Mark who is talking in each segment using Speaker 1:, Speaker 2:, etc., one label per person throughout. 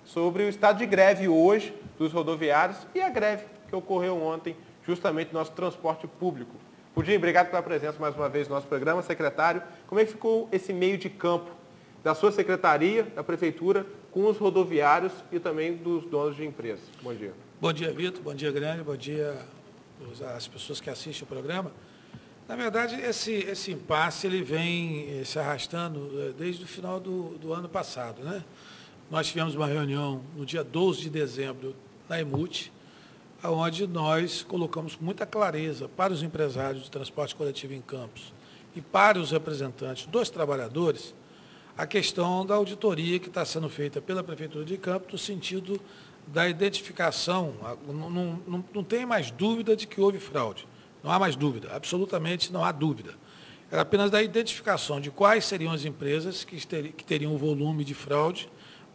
Speaker 1: sobre o estado de greve hoje dos rodoviários e a greve que ocorreu ontem, justamente no nosso transporte público. Pudim, obrigado pela presença mais uma vez no nosso programa. Secretário, como é que ficou esse meio de campo da sua secretaria, da prefeitura, com os rodoviários e também dos donos de empresas? Bom dia.
Speaker 2: Bom dia, Vitor. Bom dia, Grande. Bom dia às pessoas que assistem o programa. Na verdade, esse impasse ele vem se arrastando desde o final do ano passado, né? Nós tivemos uma reunião no dia 12 de dezembro na EMUT, onde nós colocamos com muita clareza para os empresários de transporte coletivo em Campos e para os representantes dos trabalhadores a questão da auditoria que está sendo feita pela Prefeitura de Campos no sentido da identificação. Não tem mais dúvida de que houve fraude. Não há mais dúvida, absolutamente não há dúvida. Era apenas da identificação de quais seriam as empresas que teriam o volume de fraude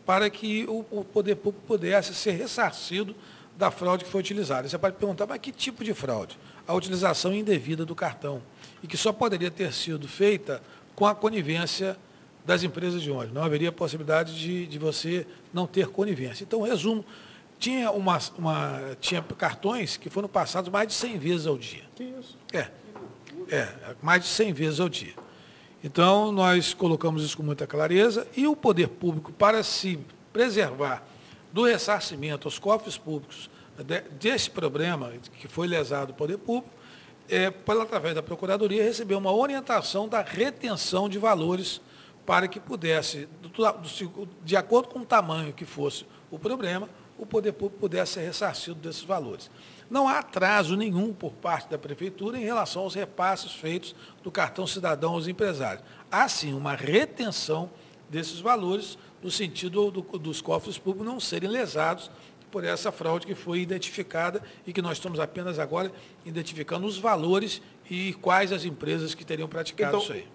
Speaker 2: para que o poder público pudesse ser ressarcido da fraude que foi utilizada. Você pode perguntar, mas que tipo de fraude? A utilização indevida do cartão, e que só poderia ter sido feita com a conivência das empresas de ônibus. Não haveria possibilidade de você não ter conivência. Então, resumo, tinha cartões que foram passados mais de 100 vezes ao dia.
Speaker 1: Que isso?
Speaker 2: Mais de 100 vezes ao dia. Então, nós colocamos isso com muita clareza e o poder público, para se preservar do ressarcimento aos cofres públicos desse problema que foi lesado o poder público, através da Procuradoria, recebeu uma orientação da retenção de valores para que pudesse, de acordo com o tamanho que fosse o problema, o poder público pudesse ser ressarcido desses valores. Não há atraso nenhum por parte da Prefeitura em relação aos repasses feitos do cartão cidadão aos empresários. Há, sim, uma retenção desses valores no sentido dos cofres públicos não serem lesados por essa fraude que foi identificada e que nós estamos apenas agora identificando os valores e quais as empresas que teriam praticado isso aí.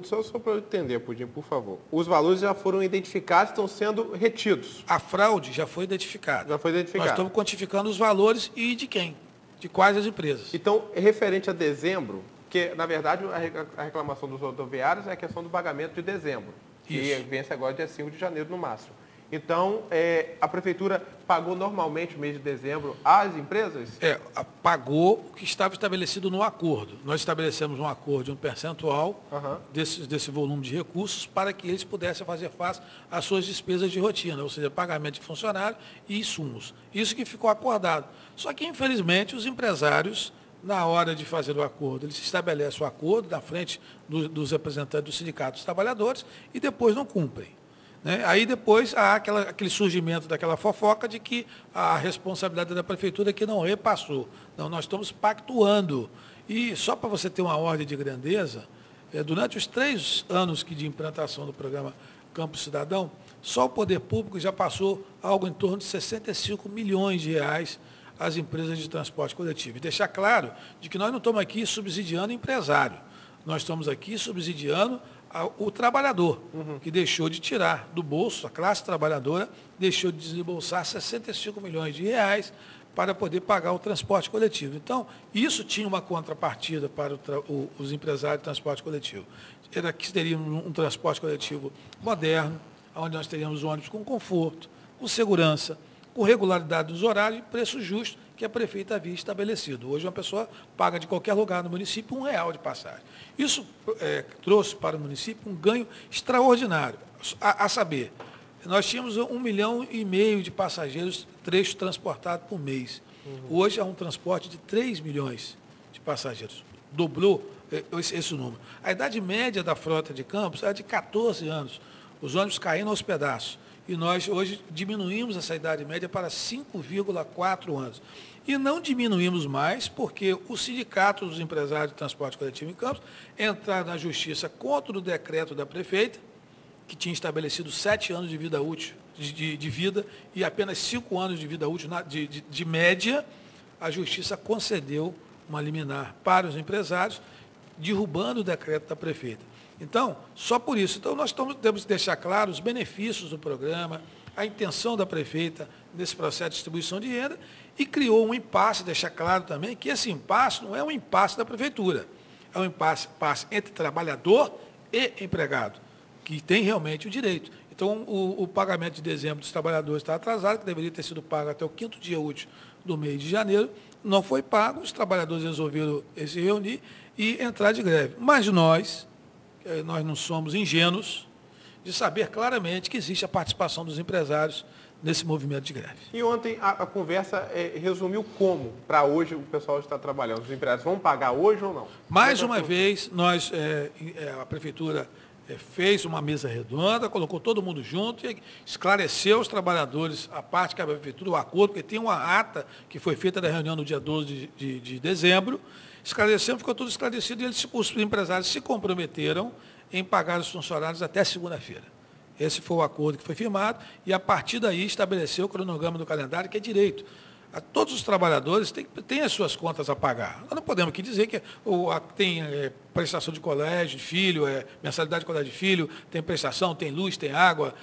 Speaker 1: Só para eu entender, Pudim, por favor. Os valores já foram identificados, estão sendo retidos.
Speaker 2: A fraude já foi identificada.
Speaker 1: Já foi identificada.
Speaker 2: Nós estamos quantificando os valores e de quem? De quais as empresas.
Speaker 1: Então, referente a dezembro, que, na verdade, a reclamação dos rodoviários é a questão do pagamento de dezembro.
Speaker 2: Isso.
Speaker 1: Que vence agora dia 5 de janeiro, no máximo. Então, a Prefeitura pagou normalmente o mês de dezembro às empresas?
Speaker 2: Pagou o que estava estabelecido no acordo. Nós estabelecemos um acordo de um percentual desse volume de recursos para que eles pudessem fazer face às suas despesas de rotina, ou seja, pagamento de funcionário e insumos. Isso que ficou acordado. Só que, infelizmente, os empresários, na hora de fazer o acordo, eles estabelecem o acordo na frente dos representantes dos sindicatos dos trabalhadores e depois não cumprem. Aí depois há aquele surgimento daquela fofoca de que a responsabilidade da Prefeitura é que não repassou. Não, nós estamos pactuando. E só para você ter uma ordem de grandeza, durante os 3 anos de implantação do programa Campos Cidadão, só o poder público já passou algo em torno de 65 milhões de reais às empresas de transporte coletivo. E deixar claro de que nós não estamos aqui subsidiando empresário, nós estamos aqui subsidiando o trabalhador, que deixou de tirar do bolso, a classe trabalhadora deixou de desembolsar 65 milhões de reais para poder pagar o transporte coletivo. Então, isso tinha uma contrapartida para os empresários de transporte coletivo. Era que teríamos um transporte coletivo moderno, onde nós teríamos ônibus com conforto, com segurança, com regularidade dos horários e preço justo que a prefeita havia estabelecido. Hoje, uma pessoa paga de qualquer lugar no município R$1 de passagem. Isso trouxe para o município um ganho extraordinário. A saber, nós tínhamos 1,5 milhão de passageiros trecho transportado por mês. Hoje há um transporte de 3 milhões de passageiros. Dobrou esse número. A idade média da frota de Campos é de 14 anos. Os ônibus caindo aos pedaços. E nós hoje diminuímos essa idade média para 5,4 anos. E não diminuímos mais porque o Sindicato dos Empresários de Transporte Coletivo em Campos entraram na Justiça contra o decreto da prefeita, que tinha estabelecido 7 anos de vida útil, de vida, e apenas 5 anos de vida útil de média. A Justiça concedeu uma liminar para os empresários, derrubando o decreto da prefeita. Então, só por isso. Então, nós temos que deixar claro os benefícios do programa, a intenção da prefeita nesse processo de distribuição de renda e criou um impasse, deixar claro também que esse impasse não é um impasse da prefeitura, é um impasse entre trabalhador e empregado, que tem realmente o direito. Então, o pagamento de dezembro dos trabalhadores está atrasado, que deveria ter sido pago até o 5º dia útil do mês de janeiro, não foi pago, os trabalhadores resolveram se reunir e entrar de greve. Mas nós não somos ingênuos de saber claramente que existe a participação dos empresários nesse movimento de greve.
Speaker 1: E ontem a conversa resumiu como, para hoje, o pessoal está trabalhando. Os empresários vão pagar hoje ou não?
Speaker 2: Mais uma vez, a Prefeitura fez uma mesa redonda, colocou todo mundo junto e esclareceu os trabalhadores a parte que a Prefeitura, o acordo, porque tem uma ata que foi feita da reunião no dia 12 de dezembro, esclarecendo, ficou tudo esclarecido e os empresários se comprometeram em pagar os funcionários até segunda-feira. Esse foi o acordo que foi firmado e, a partir daí, estabeleceu o cronograma do calendário, que é direito. Todos os trabalhadores têm as suas contas a pagar. Nós não podemos aqui dizer que tem prestação de colégio de filho, mensalidade de colégio de filho, tem prestação, tem luz, tem água.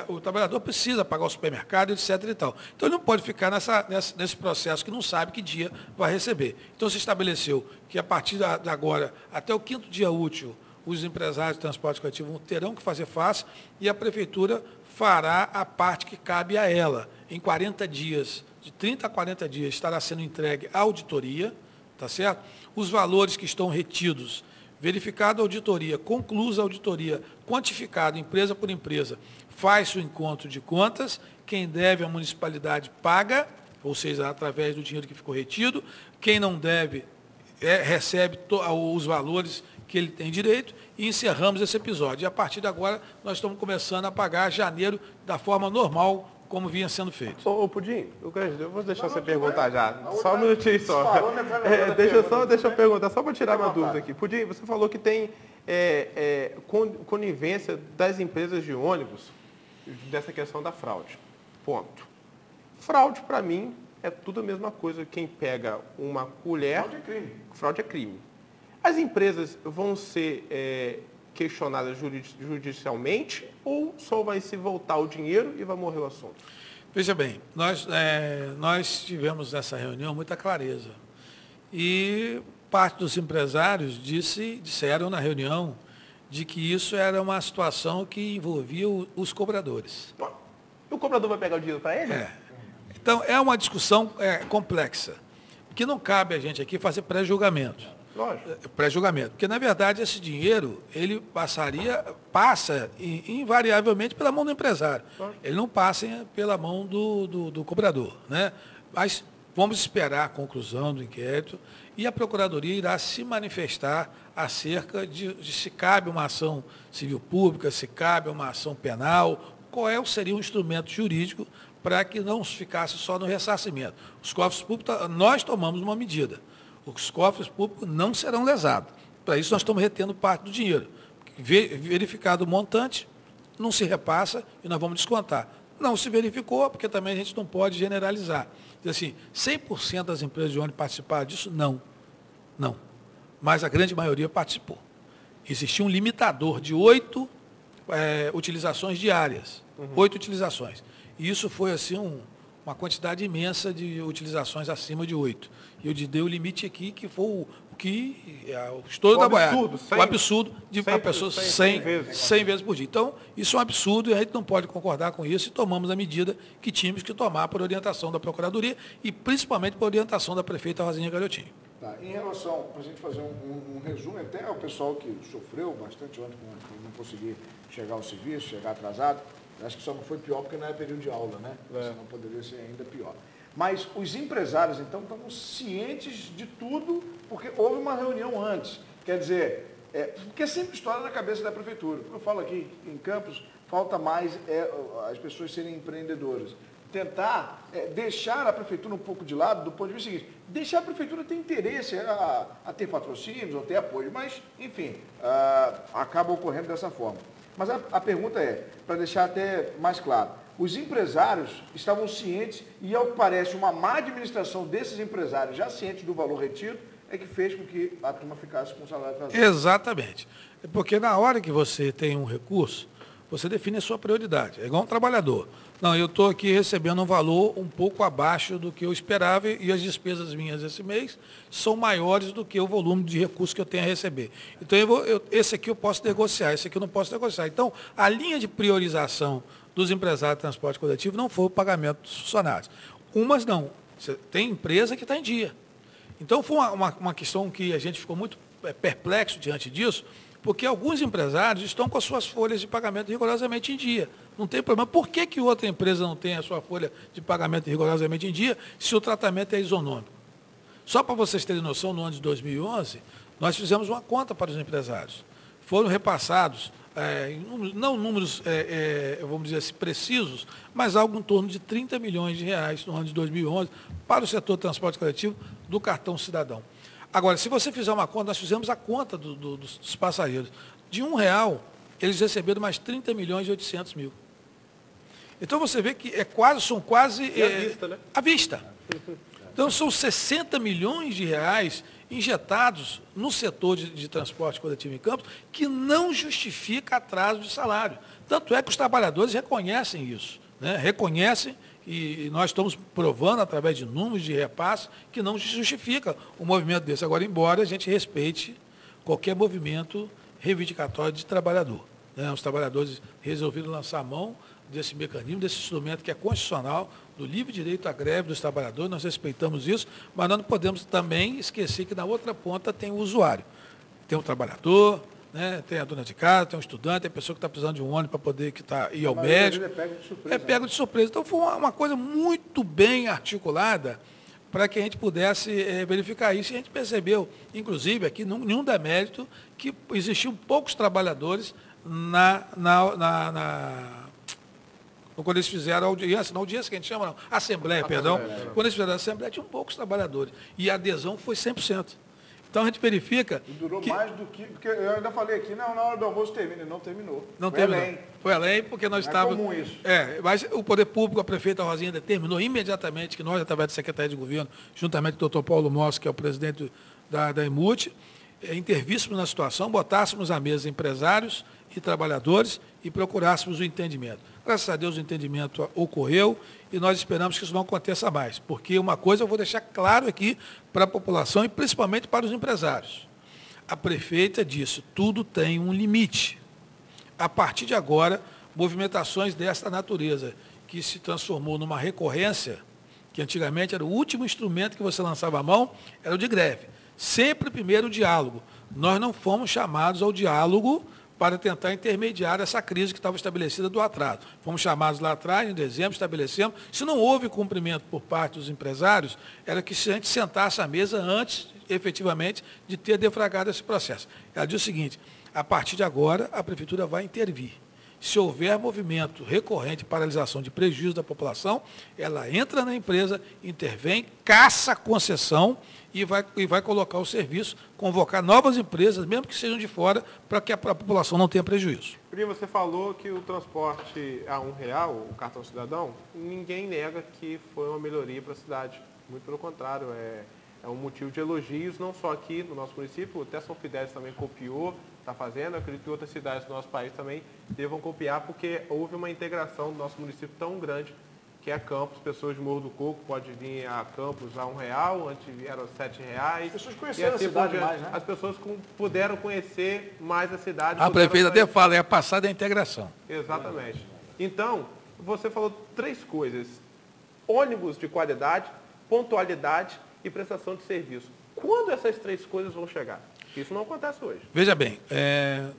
Speaker 2: O trabalhador precisa pagar o supermercado, etc. E tal. Então, ele não pode ficar nesse processo que não sabe que dia vai receber. Então, se estabeleceu que, a partir de agora, até o 5º dia útil, os empresários de transporte coletivo terão que fazer face e a Prefeitura fará a parte que cabe a ela. Em 40 dias, de 30 a 40 dias, estará sendo entregue a auditoria, tá certo? Os valores que estão retidos, verificada a auditoria, conclusa a auditoria, quantificado empresa por empresa, faz o encontro de contas, quem deve à municipalidade paga, ou seja, através do dinheiro que ficou retido, quem não deve recebe os valores que ele tem direito, e encerramos esse episódio. E, a partir de agora, nós estamos começando a pagar janeiro da forma normal, como vinha sendo feito.
Speaker 1: Ô Pudim, eu vou deixar você perguntar já. Só um minutinho só. Deixa eu perguntar, só para tirar uma dúvida aqui. Pudim, você falou que tem conivência das empresas de ônibus dessa questão da fraude. Ponto. Fraude, para mim, é tudo a mesma coisa. Quem pega uma colher...
Speaker 3: Fraude é crime.
Speaker 1: Fraude é crime. As empresas vão ser questionadas judicialmente ou só vai se voltar o dinheiro e vai morrer o assunto?
Speaker 2: Veja bem, nós tivemos nessa reunião muita clareza. E parte dos empresários disseram na reunião de que isso era uma situação que envolvia os cobradores.
Speaker 1: O cobrador vai pegar o dinheiro para ele?
Speaker 2: Então, é uma discussão complexa, que não cabe a gente aqui fazer pré-julgamento.
Speaker 1: Lógico.
Speaker 2: Pré-julgamento. Porque, na verdade, esse dinheiro, ele passa invariavelmente pela mão do empresário. Lógico. Ele não passa pela mão do cobrador, né? Mas vamos esperar a conclusão do inquérito e a Procuradoria irá se manifestar acerca de se cabe uma ação civil pública, se cabe uma ação penal, qual seria o instrumento jurídico para que não ficasse só no ressarcimento. Os cofres públicos, nós tomamos uma medida. Os cofres públicos não serão lesados. Para isso, nós estamos retendo parte do dinheiro. Verificado o montante, não se repassa e nós vamos descontar. Não se verificou, porque também a gente não pode generalizar. Diz assim, 100% das empresas de ônibus participaram disso? Não. Não. Mas a grande maioria participou. Existia um limitador de 8 utilizações diárias. 8 utilizações. E isso foi assim uma quantidade imensa de utilizações acima de 8. E eu dei o limite aqui, que foi o estouro da boiada. O absurdo de uma pessoa 100 vezes por dia. Então, isso é um absurdo e a gente não pode concordar com isso e tomamos a medida que tínhamos que tomar por orientação da Procuradoria e principalmente por orientação da prefeita Rosinha Galhotinho.
Speaker 3: Tá. Em relação, para a gente fazer um resumo, até o pessoal que sofreu bastante ontem por não conseguir chegar ao serviço, chegar atrasado, acho que só não foi pior porque não é período de aula, né? Senão poderia ser ainda pior. Mas os empresários, então, estão cientes de tudo, porque houve uma reunião antes. Quer dizer, porque é sempre história na cabeça da prefeitura. Eu falo aqui em Campos, falta mais as pessoas serem empreendedoras. Tentar deixar a prefeitura um pouco de lado, do ponto de vista seguinte, deixar a prefeitura ter interesse a ter patrocínios ou ter apoio, mas, enfim, acaba ocorrendo dessa forma. Mas a pergunta para deixar até mais claro, os empresários estavam cientes e, ao que parece, uma má administração desses empresários, já cientes do valor retido, é que fez com que a turma ficasse com o salário atrasado.
Speaker 2: Exatamente. Porque na hora que você tem um recurso, você define a sua prioridade. É igual um trabalhador. Não, eu estou aqui recebendo um valor um pouco abaixo do que eu esperava e as despesas minhas esse mês são maiores do que o volume de recursos que eu tenho a receber. Então, esse aqui eu posso negociar, esse aqui eu não posso negociar. Então, a linha de priorização dos empresários de transporte coletivo não foi o pagamento dos funcionários. Umas não. Tem empresa que está em dia. Então, foi uma questão que a gente ficou muito perplexo diante disso, porque alguns empresários estão com as suas folhas de pagamento rigorosamente em dia. Não tem problema. Por que outra empresa não tem a sua folha de pagamento rigorosamente em dia, se o tratamento é isonômico? Só para vocês terem noção, no ano de 2011, nós fizemos uma conta para os empresários. Foram repassados, não números, vamos dizer assim, precisos, mas algo em torno de 30 milhões de reais no ano de 2011 para o setor de transporte coletivo do cartão cidadão. Agora, se você fizer uma conta, nós fizemos a conta dos passageiro. De R$1, eles receberam mais 30 milhões e 800 mil. Então, você vê que são quase...
Speaker 1: à vista, né?
Speaker 2: À vista. Então, são 60 milhões de reais injetados no setor de transporte coletivo em Campos, que não justifica atraso de salário. Tanto é que os trabalhadores reconhecem isso, né? Reconhecem, e nós estamos provando, através de números de repasse, que não justifica um movimento desse. Agora, embora a gente respeite qualquer movimento reivindicatório de trabalhador, né? Os trabalhadores resolveram lançar a mão desse mecanismo, desse instrumento que é constitucional, do livre direito à greve dos trabalhadores, nós respeitamos isso, mas nós não podemos também esquecer que na outra ponta tem o usuário. Tem o trabalhador, né? Tem a dona de casa, tem um estudante, tem a pessoa que está precisando de um ônibus para poder ir ao médico. É pego de surpresa. Então, foi uma coisa muito bem articulada para que a gente pudesse verificar isso. E a gente percebeu, inclusive, aqui, nenhum demérito, que existiam poucos trabalhadores quando eles fizeram a audiência, na audiência que a gente chama, não, Assembleia, perdão. Quando eles fizeram a Assembleia, tinham poucos trabalhadores. E a adesão foi 100%. Então, a gente verifica...
Speaker 3: E durou mais do que... Porque eu ainda falei aqui, não, na hora do almoço termina. E não terminou.
Speaker 2: Não terminou. Além. Foi além, porque nós estávamos...
Speaker 3: É comum isso.
Speaker 2: Mas o Poder Público, a prefeita Rosinha, determinou imediatamente que nós, através da Secretaria de Governo, juntamente com o Dr. Paulo Mossi, que é o presidente da EMUT, intervíssemos na situação, botássemos à mesa empresários e trabalhadores e procurássemos o entendimento. Graças a Deus o entendimento ocorreu e nós esperamos que isso não aconteça mais, porque uma coisa eu vou deixar claro aqui para a população e principalmente para os empresários. A prefeita disse, tudo tem um limite. A partir de agora, movimentações desta natureza, que se transformou numa recorrência, que antigamente era o último instrumento que você lançava a mão, era o de greve. Sempre primeiro o diálogo. Nós não fomos chamados ao diálogo para tentar intermediar essa crise que estava estabelecida do atraso. Fomos chamados lá atrás, em dezembro, estabelecemos. Se não houve cumprimento por parte dos empresários, era que se a gente sentasse à mesa antes, efetivamente, de ter defragado esse processo. Ela diz o seguinte, a partir de agora, a Prefeitura vai intervir. Se houver movimento recorrente, paralisação de prejuízo da população, ela entra na empresa, intervém, caça a concessão e vai colocar o serviço, convocar novas empresas, mesmo que sejam de fora, para que a população não tenha prejuízo.
Speaker 1: Primo, você falou que o transporte a R$1, o cartão cidadão, ninguém nega que foi uma melhoria para a cidade. Muito pelo contrário, é um motivo de elogios, não só aqui no nosso município, até São Fidélis também copiou, está fazendo, eu acredito que outras cidades do nosso país também devam copiar, porque houve uma integração do nosso município tão grande, que é Campos, pessoas de Morro do Coco podem vir a Campos a R$1, antes vieram R$7.
Speaker 3: As pessoas conheceram a cidade mais, né?
Speaker 1: As pessoas puderam conhecer mais a cidade.
Speaker 2: A prefeita até fala, é a passada da integração.
Speaker 1: Exatamente. Então, você falou 3 coisas, ônibus de qualidade, pontualidade e prestação de serviço. Quando essas 3 coisas vão chegar? Isso não acontece hoje.
Speaker 2: Veja bem,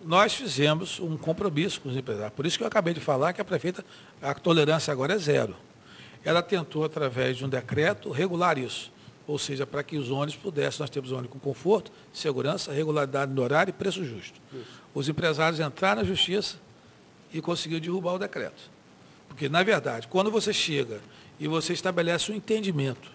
Speaker 2: nós fizemos um compromisso com os empresários. Por isso que eu acabei de falar que a prefeita, a tolerância agora é 0. Ela tentou, através de um decreto, regular isso. Ou seja, para que os ônibus pudessem, nós temos ônibus com conforto, segurança, regularidade no horário e preço justo. Isso. Os empresários entraram na justiça e conseguiram derrubar o decreto. Porque, na verdade, quando você chega e você estabelece um entendimento,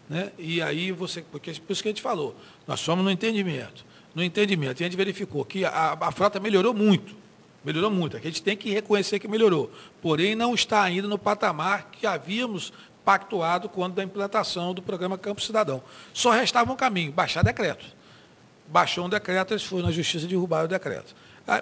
Speaker 2: né? E aí porque por isso que a gente falou, nós somos no entendimento. No entendimento, a gente verificou que a frota melhorou muito. Melhorou muito. A gente tem que reconhecer que melhorou. Porém, não está ainda no patamar que havíamos pactuado quando da implantação do programa Campo Cidadão. Só restava um caminho, baixar decreto. Baixou um decreto, eles foram na justiça e derrubaram o decreto.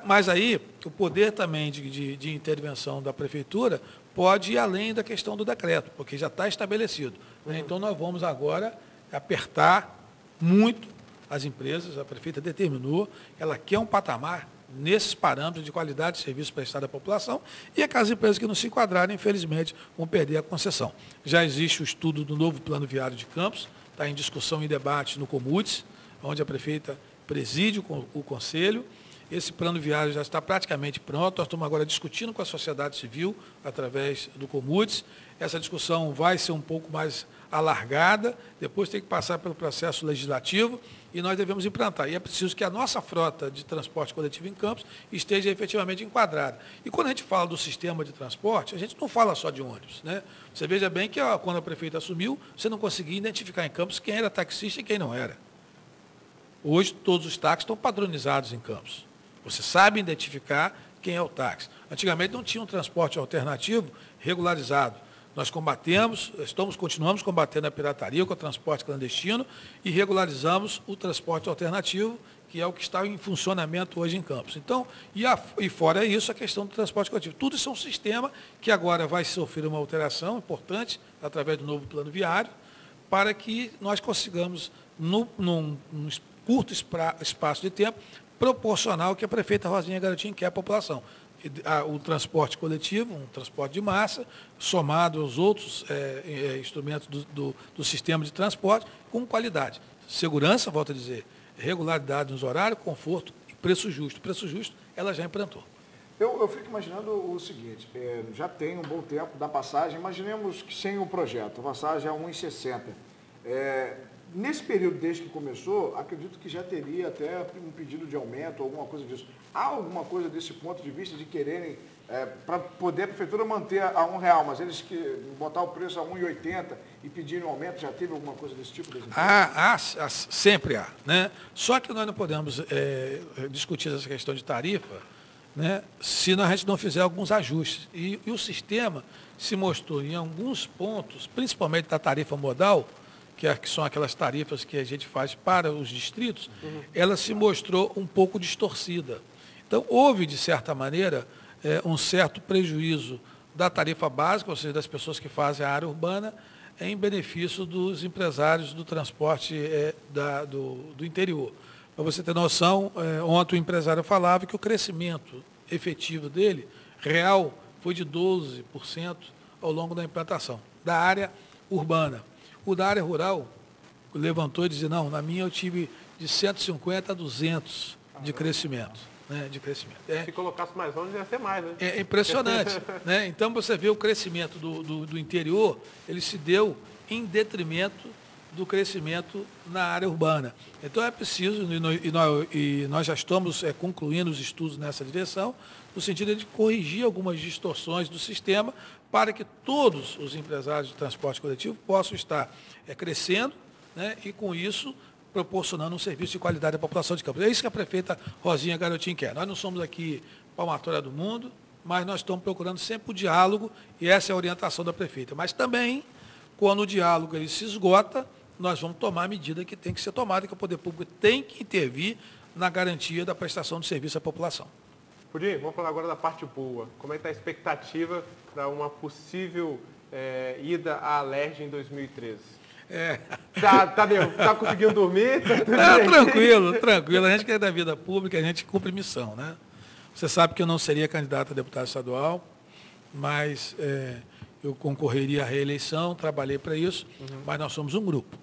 Speaker 2: Mas aí, o poder também de intervenção da Prefeitura pode ir além da questão do decreto, porque já está estabelecido. Né? Então, nós vamos agora apertar muito as empresas. A prefeita determinou, ela quer um patamar nesses parâmetros de qualidade de serviço prestado à população, e aquelas empresas que não se enquadrarem, infelizmente, vão perder a concessão. Já existe o estudo do novo plano viário de Campos, está em discussão e debate no Comudes, onde a prefeita preside o conselho. Esse plano viário já está praticamente pronto, nós estamos agora discutindo com a sociedade civil, através do Comudes. Essa discussão vai ser um pouco mais alargada, depois tem que passar pelo processo legislativo, e nós devemos implantar. E é preciso que a nossa frota de transporte coletivo em Campos esteja efetivamente enquadrada. E quando a gente fala do sistema de transporte, a gente não fala só de ônibus. Né? Você veja bem que quando a prefeita assumiu, você não conseguia identificar em Campos quem era taxista e quem não era. Hoje, todos os táxis estão padronizados em Campos. Você sabe identificar quem é o táxi. Antigamente não tinha um transporte alternativo regularizado. Nós continuamos combatendo a pirataria com o transporte clandestino e regularizamos o transporte alternativo, que é o que está em funcionamento hoje em Campos. Então, e fora isso, a questão do transporte coletivo. Tudo isso é um sistema que agora vai sofrer uma alteração importante, através do novo plano viário, para que nós consigamos, num curto espaço de tempo, proporcional ao que a prefeita Rosinha Garotinho quer à população. O transporte coletivo, um transporte de massa, somado aos outros instrumentos do sistema de transporte, com qualidade. Segurança, volto a dizer, regularidade nos horários, conforto e preço justo. Preço justo, ela já implantou.
Speaker 3: Eu fico imaginando o seguinte, já tem um bom tempo da passagem, imaginemos que sem o projeto, a passagem é 1,60. Nesse período, desde que começou, acredito que já teria até um pedido de aumento, alguma coisa disso. Há alguma coisa desse ponto de vista de quererem, para poder a prefeitura manter a R$1, mas eles que botar o preço a 1,80 e pedirem um aumento, já teve alguma coisa desse tipo?
Speaker 2: Sempre há. Né? Só que nós não podemos discutir essa questão de tarifa, né, se a gente não fizer alguns ajustes. E o sistema se mostrou em alguns pontos, principalmente da tarifa modal, que são aquelas tarifas que a gente faz para os distritos, ela se mostrou um pouco distorcida. Então, houve, de certa maneira, um certo prejuízo da tarifa básica, ou seja, das pessoas que fazem a área urbana, em benefício dos empresários do transporte do interior. Para você ter noção, ontem o empresário falava que o crescimento efetivo dele, real, foi de 12% ao longo da implantação, da área urbana. O da área rural levantou e disse, não, na minha eu tive de 150 a 200 de crescimento. Né, de crescimento.
Speaker 1: Se colocasse mais longe, ia ser mais, né?
Speaker 2: É impressionante. Né? Então, você vê o crescimento do interior, ele se deu em detrimento do crescimento na área urbana. Então, é preciso, e nós já estamos concluindo os estudos nessa direção, no sentido de corrigir algumas distorções do sistema para que todos os empresários de transporte coletivo possam estar crescendo, né, e, com isso, proporcionando um serviço de qualidade à população de Campos. É isso que a prefeita Rosinha Garotinho quer. Nós não somos aqui palmatória do mundo, mas nós estamos procurando sempre o diálogo, e essa é a orientação da prefeita. Mas também, quando o diálogo ele se esgota, nós vamos tomar a medida que tem que ser tomada, que o poder público tem que intervir na garantia da prestação de serviço à população.
Speaker 1: Pudim, vamos falar agora da parte boa. Como é que está a expectativa para uma possível ida à Alerj em 2013? Tá conseguindo dormir?
Speaker 2: Tranquilo. A gente que é da vida pública, a gente cumpre missão, né? Você sabe que eu não seria candidato a deputado estadual, mas eu concorreria à reeleição, trabalhei para isso, mas nós somos um grupo.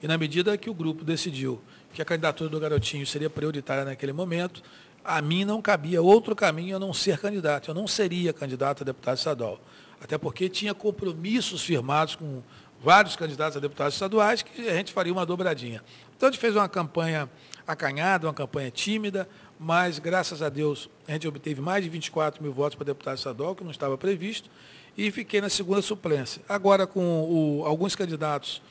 Speaker 2: E na medida que o grupo decidiu que a candidatura do Garotinho seria prioritária naquele momento, a mim não cabia outro caminho a não ser candidato. Eu não seria candidato a deputado estadual. Até porque tinha compromissos firmados com vários candidatos a deputados estaduais que a gente faria uma dobradinha. Então, a gente fez uma campanha acanhada, uma campanha tímida, mas, graças a Deus, a gente obteve mais de 24 mil votos para deputado estadual, que não estava previsto, e fiquei na segunda suplência. Agora, com alguns candidatos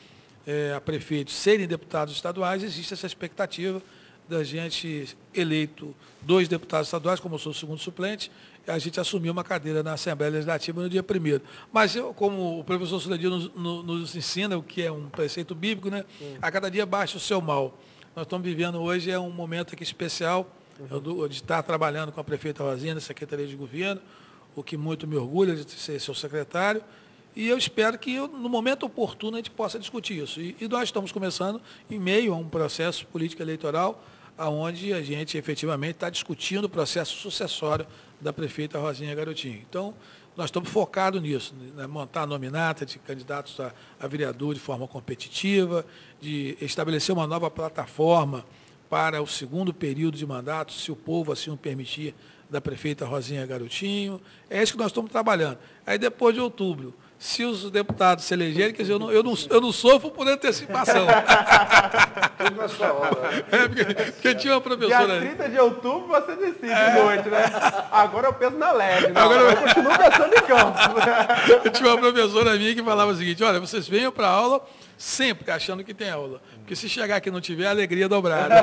Speaker 2: a prefeitos serem deputados estaduais, existe essa expectativa da gente eleito 2 deputados estaduais, como eu sou o segundo suplente, a gente assumiu uma cadeira na Assembleia Legislativa no dia 1º. Mas, como o professor Suledino nos ensina, o que é um preceito bíblico, né? A cada dia baixa o seu mal. Nós estamos vivendo hoje, um momento aqui especial, de estar trabalhando com a prefeita Rosinha na Secretaria de Governo, o que muito me orgulha de ser seu secretário. E eu espero que, no momento oportuno, a gente possa discutir isso. E nós estamos começando em meio a um processo político eleitoral, onde a gente efetivamente está discutindo o processo sucessório da prefeita Rosinha Garotinho. Então, nós estamos focados nisso, né? Montar a nominata de candidatos a vereador de forma competitiva, de estabelecer uma nova plataforma para o segundo período de mandato, se o povo assim o permitir, da prefeita Rosinha Garotinho. É isso que nós estamos trabalhando. Aí, depois de outubro, se os deputados se elegerem, quer dizer, eu não sofro por antecipação.
Speaker 3: Tudo na sua hora.
Speaker 2: Porque tinha uma professora...
Speaker 1: Dia 30 de outubro você decide de noite, né? Agora eu penso na leve, né? Agora eu continuo pensando em campo.
Speaker 2: Eu tinha uma professora minha que falava o seguinte: olha, vocês venham para a aula sempre achando que tem aula. Porque se chegar aqui e não tiver, a alegria é dobrada.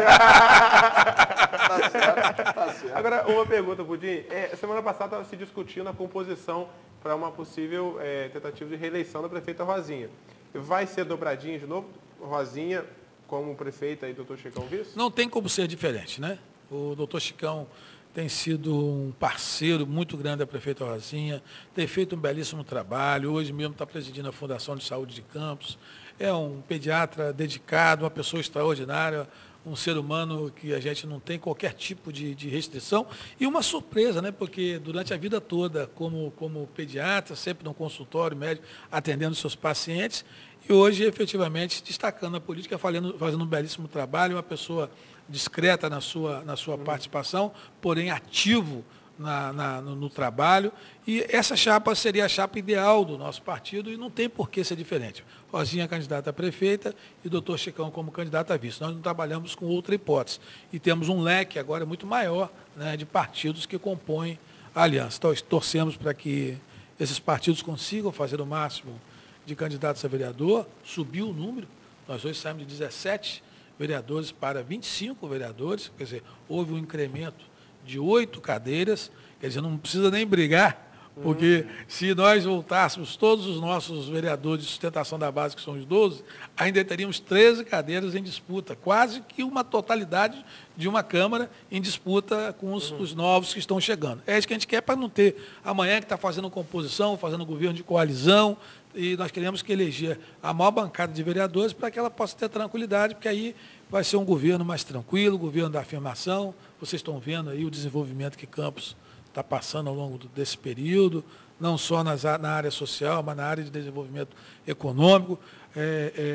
Speaker 3: Tá certo.
Speaker 1: Agora, uma pergunta, Pudim. Semana passada estava se discutindo a composição para uma possível tentativa de reeleição da prefeita Rosinha. Vai ser dobradinha de novo? Rosinha como prefeita e doutor Chicão vice?
Speaker 2: Não tem como ser diferente, né? O doutor Chicão tem sido um parceiro muito grande da prefeita Rosinha, tem feito um belíssimo trabalho, hoje mesmo está presidindo a Fundação de Saúde de Campos, é um pediatra dedicado, uma pessoa extraordinária, um ser humano que a gente não tem qualquer tipo de restrição, e uma surpresa, né? Porque durante a vida toda, como pediatra, sempre no consultório médico, atendendo seus pacientes, e hoje, efetivamente, destacando a política, fazendo um belíssimo trabalho, uma pessoa discreta na sua participação, porém ativo no trabalho. E essa chapa seria a chapa ideal do nosso partido e não tem por que ser diferente. Rosinha candidata a prefeita e doutor Chicão como candidato a vice. Nós não trabalhamos com outra hipótese. E temos um leque agora muito maior, né, de partidos que compõem a aliança. Então, torcemos para que esses partidos consigam fazer o máximo de candidatos a vereador, subiu o número. Nós hoje saímos de 17 vereadores para 25 vereadores, quer dizer, houve um incremento de 8 cadeiras, quer dizer, não precisa nem brigar, porque se nós voltássemos todos os nossos vereadores de sustentação da base, que são os 12, ainda teríamos 13 cadeiras em disputa, quase que uma totalidade de uma Câmara em disputa com os novos que estão chegando. É isso que a gente quer para não ter amanhã que está fazendo composição, fazendo governo de coalizão, e nós queremos que eleger a maior bancada de vereadores para que ela possa ter tranquilidade, porque aí vai ser um governo mais tranquilo, governo da afirmação. Vocês estão vendo aí o desenvolvimento que Campos está passando ao longo desse período, não só na área social, mas na área de desenvolvimento econômico.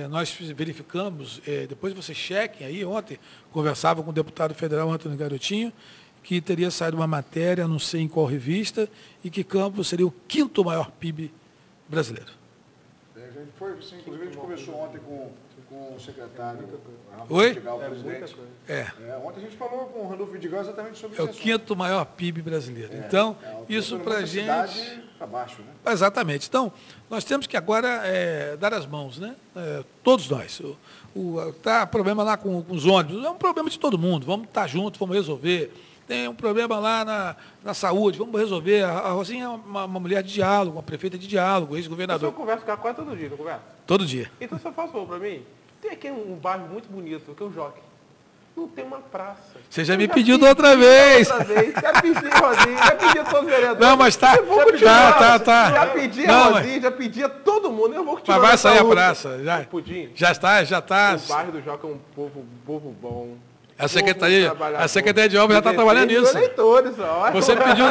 Speaker 2: Nós verificamos, depois vocês chequem aí, ontem conversava com o deputado federal Antônio Garotinho, que teria saído uma matéria, não sei em qual revista, e que Campos seria o 5º maior PIB brasileiro.
Speaker 3: Inclusive, a gente conversou ontem com o secretário
Speaker 2: Oi?
Speaker 3: Vidigal, o presidente. Ontem a gente falou com o Randolfo Vidigal exatamente sobre isso.
Speaker 2: É o 5º maior PIB brasileiro. Então, isso para a gente...
Speaker 3: Para baixo, né?
Speaker 2: Exatamente. Então, nós temos que agora dar as mãos, né? Todos nós. Tá problema lá com os ônibus, é um problema de todo mundo. Vamos estar juntos, vamos resolver. Tem um problema lá na saúde, vamos resolver. A Rosinha é uma mulher de diálogo, uma prefeita de diálogo, ex-governador.
Speaker 1: Eu converso com a quase todo dia, não conversa?
Speaker 2: Todo dia.
Speaker 1: Então, você faz favor para mim. Tem aqui um bairro muito bonito, que é o Jockey. Não tem uma praça.
Speaker 2: Você já me pediu da outra vez.
Speaker 1: Já pedi, Rosinha, já pedi a todos os vereadores.
Speaker 2: Não, mas tá. Tá.
Speaker 1: Já pedi a Rosinha, já pedi a todo mundo. Eu vou continuar.
Speaker 2: Mas vai sair a praça. Já está.
Speaker 1: O bairro do Jockey é um povo bom.
Speaker 2: A Secretaria de Obras já está trabalhando nisso.
Speaker 1: Eleitores, ó.
Speaker 2: Você pediu,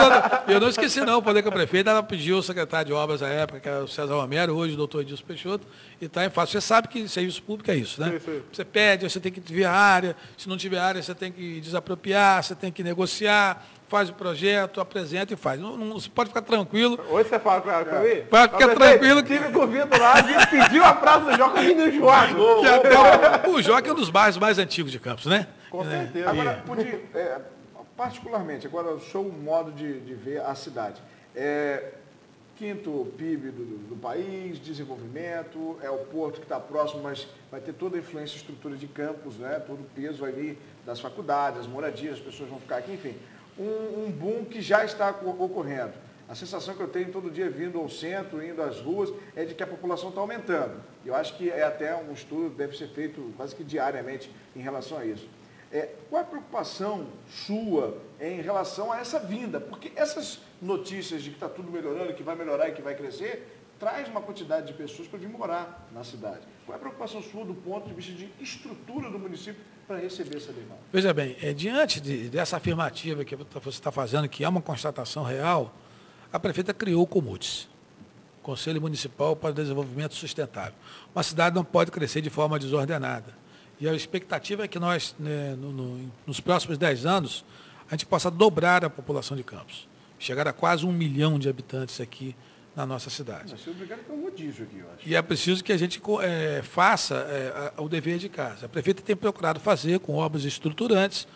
Speaker 2: eu não esqueci não, falei com a prefeita, ela pediu o secretário de Obras à época, que era o César Romero, hoje o doutor Edilson Peixoto, e está em fase. Você sabe que serviço público é isso, né?
Speaker 1: Sim.
Speaker 2: Você pede, você tem que ver a área, se não tiver área, você tem que desapropriar, você tem que negociar, faz o projeto, apresenta e faz. Não, você pode ficar tranquilo.
Speaker 1: Hoje você fala para mim?
Speaker 2: Pode ficar tranquilo.
Speaker 1: Tive convido lá e pediu a praça do Joca e no Joaquim.
Speaker 2: O Joca é um dos bairros mais antigos de Campos, né?
Speaker 1: Com certeza.
Speaker 3: Agora, particularmente, agora o seu modo de ver a cidade. 5º PIB do país, desenvolvimento, é o porto que está próximo, mas vai ter toda a influência e estrutura de Campos, né? Todo o peso ali das faculdades, as moradias, as pessoas vão ficar aqui, enfim. Um boom que já está ocorrendo. A sensação que eu tenho todo dia vindo ao centro, indo às ruas, é de que a população está aumentando. Eu acho que até um estudo deve ser feito quase que diariamente em relação a isso. Qual é a preocupação sua em relação a essa vinda? Porque essas notícias de que está tudo melhorando, que vai melhorar e que vai crescer, traz uma quantidade de pessoas para vir morar na cidade. Qual é a preocupação sua do ponto de vista de estrutura do município para receber essa demanda?
Speaker 2: Veja bem, diante dessa afirmativa que você está fazendo, que é uma constatação real, a prefeita criou o Comudes, Conselho Municipal para o Desenvolvimento Sustentável. Uma cidade não pode crescer de forma desordenada. E a expectativa é que nós, nos próximos 10 anos, a gente possa dobrar a população de Campos. Chegar a quase 1 milhão de habitantes aqui na nossa cidade.
Speaker 3: Vai ser obrigado a um rodízio aqui, eu acho.
Speaker 2: E é preciso que a gente faça o dever de casa. A prefeita tem procurado fazer com obras estruturantes.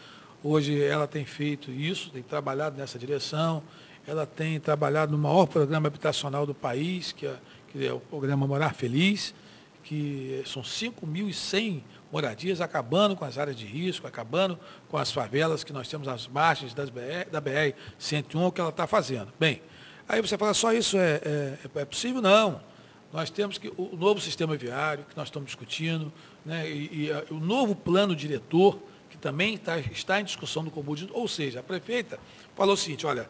Speaker 2: Hoje ela tem feito isso, tem trabalhado nessa direção. Ela tem trabalhado no maior programa habitacional do país, que é o programa Morar Feliz, que são 5.100 moradias, acabando com as áreas de risco, acabando com as favelas que nós temos às margens da BR-101, o que ela está fazendo. Bem, aí você fala, só isso é possível? Não. Nós temos que o novo sistema viário, que nós estamos discutindo, né, e o novo plano diretor, que também está em discussão do Comudes, ou seja, a prefeita falou o seguinte, olha,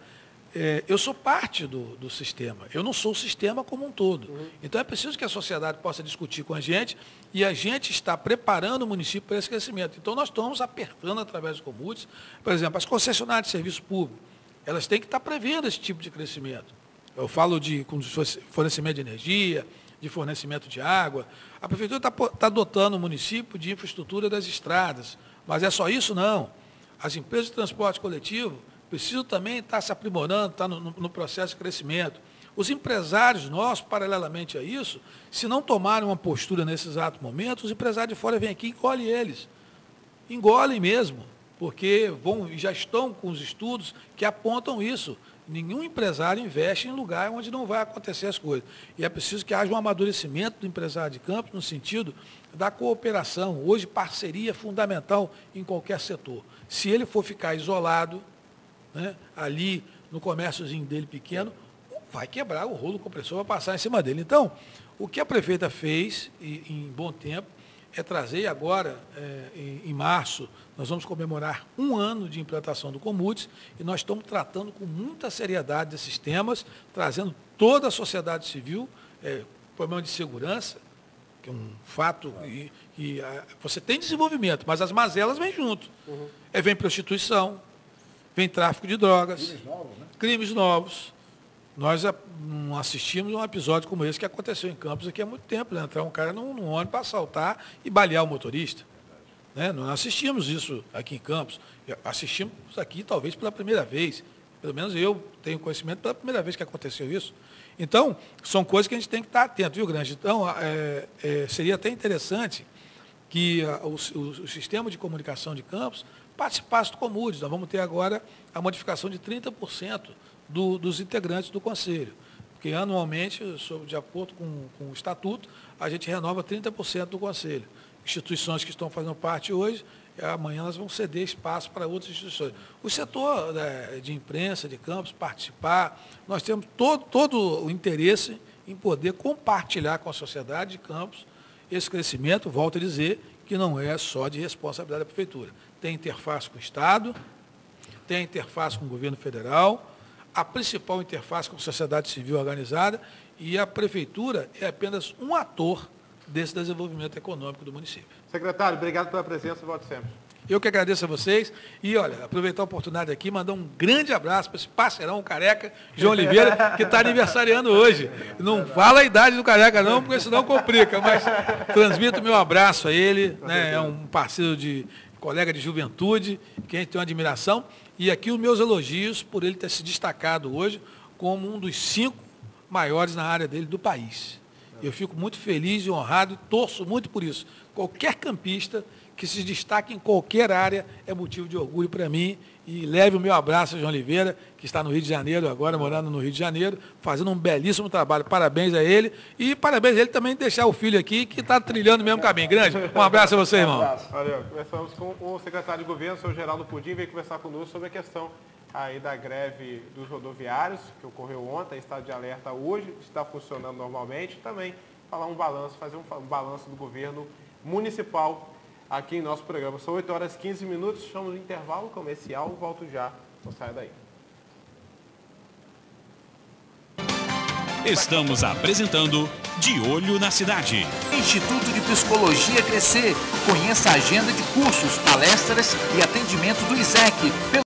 Speaker 2: eu sou parte do sistema, eu não sou o sistema como um todo. Então é preciso que a sociedade possa discutir com a gente e a gente está preparando o município para esse crescimento. Então nós estamos apertando através do Comudes, por exemplo, as concessionárias de serviço público, elas têm que estar prevendo esse tipo de crescimento. Eu falo de fornecimento de energia, de fornecimento de água. A prefeitura está dotando o município de infraestrutura das estradas, mas é só isso? Não. As empresas de transporte coletivo precisam também estar se aprimorando, estar no processo de crescimento. Os empresários nossos, paralelamente a isso, se não tomarem uma postura nesses exatos momentos, os empresários de fora vêm aqui e engolem eles. Engolem mesmo, porque já estão com os estudos que apontam isso. Nenhum empresário investe em lugar onde não vai acontecer as coisas. E é preciso que haja um amadurecimento do empresário de Campos no sentido da cooperação. Hoje, parceria é fundamental em qualquer setor. Se ele for ficar isolado, né, ali no comérciozinho dele pequeno, vai quebrar o rolo compressor, vai passar em cima dele. Então, o que a prefeita fez, em bom tempo, é trazer agora, em março, nós vamos comemorar 1 ano de implantação do Comudes e nós estamos tratando com muita seriedade desses temas, trazendo toda a sociedade civil, problema de segurança, que é um fato, e você tem desenvolvimento, mas as mazelas vêm junto. Vem prostituição, vem tráfico de drogas, crimes novos, né? Crimes novos. Nós não assistimos a um episódio como esse que aconteceu em Campos aqui há muito tempo, né? Entrar um cara num ônibus para assaltar e balear o motorista. Né? Nós assistimos isso aqui em Campos. Assistimos aqui talvez pela primeira vez. Pelo menos eu tenho conhecimento pela primeira vez que aconteceu isso. Então, são coisas que a gente tem que estar atento, viu, Grande? Então, seria até interessante que o sistema de comunicação de Campos participasse do Comudes. Nós vamos ter agora a modificação de 30% dos integrantes do Conselho. Porque, anualmente, de acordo com o Estatuto, a gente renova 30% do Conselho. Instituições que estão fazendo parte hoje, amanhã elas vão ceder espaço para outras instituições. O setor de imprensa de Campos participar, nós temos todo o interesse em poder compartilhar com a sociedade de Campos esse crescimento, volto a dizer, que não é só de responsabilidade da Prefeitura. Tem interface com o Estado, tem interface com o governo federal, a principal interface com a sociedade civil organizada, e a Prefeitura é apenas um ator desse desenvolvimento econômico do município.
Speaker 1: Secretário, obrigado pela presença, volte sempre.
Speaker 2: Eu que agradeço a vocês e, olha, aproveitar a oportunidade aqui, mandar um grande abraço para esse parceirão careca, João Oliveira, que está aniversariando hoje. Não fala a idade do careca não, porque senão complica, mas transmito meu abraço a ele, né, é um parceiro colega de juventude, que a gente tem uma admiração, e aqui os meus elogios por ele ter se destacado hoje como um dos 5 maiores na área dele do país. Eu fico muito feliz e honrado e torço muito por isso. Qualquer campista que se destaque em qualquer área é motivo de orgulho para mim. E leve o meu abraço a João Oliveira, que está no Rio de Janeiro agora, morando no Rio de Janeiro, fazendo um belíssimo trabalho. Parabéns a ele. E parabéns a ele também deixar o filho aqui, que está trilhando o mesmo caminho. Grande, um abraço a você, irmão.
Speaker 1: Valeu. Começamos com o secretário de Governo, o senhor Geraldo Pudim, veio conversar conosco sobre a questão aí da greve dos rodoviários, que ocorreu ontem, estado de alerta hoje, está funcionando normalmente, também falar um balanço, fazer um balanço do governo municipal aqui em nosso programa. São 8 horas e 15 minutos, estamos no intervalo comercial, volto já, não saia daí.
Speaker 4: Estamos apresentando De Olho na Cidade.
Speaker 5: Instituto de Psicologia Crescer. Conheça a agenda de cursos, palestras e atendimento do ISEC.